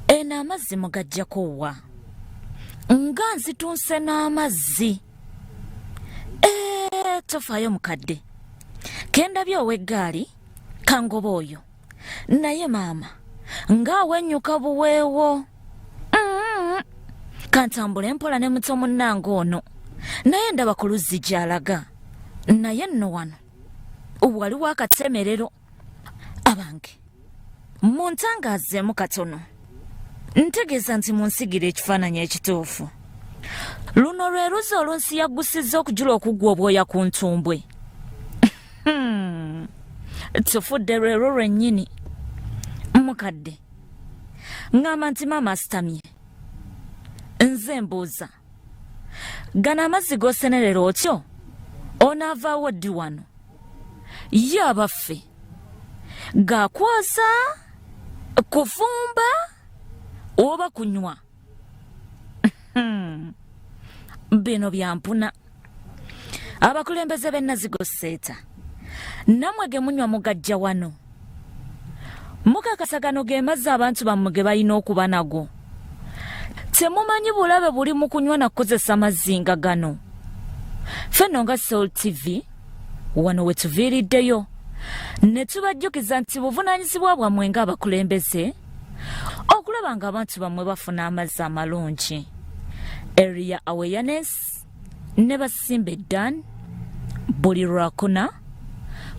eno amazzi mugajjako wa nga nzitunse n'amazzi tofaayo mukadde kendabye ow'eggaali kangoba oyo naye maama ng'awennyuka buweewo kantambule mpola ne muto munnange ono naye ndaba ku luzzi gy'alaga naye nno wano waliwo akatemerero abange muntangaazeemu katono ntegeeza nti munsigira ekifaananyi ekituufu luno lwe luzzi olunsiyaggusizza okujula okuggwa obwoya ku ntumbwe tufudde lwero lwennyini mukadde ngamba nti maama asitamye nze mbuuza gano amazzi g'osenerera otyo onaavaawo ddi wano ye abaffe gakwoza kufumba oba kunywa bino byampuna abakulembeze b'ennazigo seeta nammwe ge munywa mugajja wano mukakasagano ge mazzi abantu bammwe ge balina okuba nago temumanyi bulabe buli mu kunywa na kukozesa mazzi nga gano fenno nga Soul TV wano we tuviiriddeyo ne tubajjukiza nti buvunaanyizibwa bwammwe ng'abakulembeze okulaba ng'abantu bammwe bafuna amazzi amalungi area awareness ne basimbe ddan buli lwakuna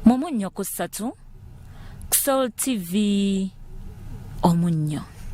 mu munnyo ku 3 Soul TV omunnyo.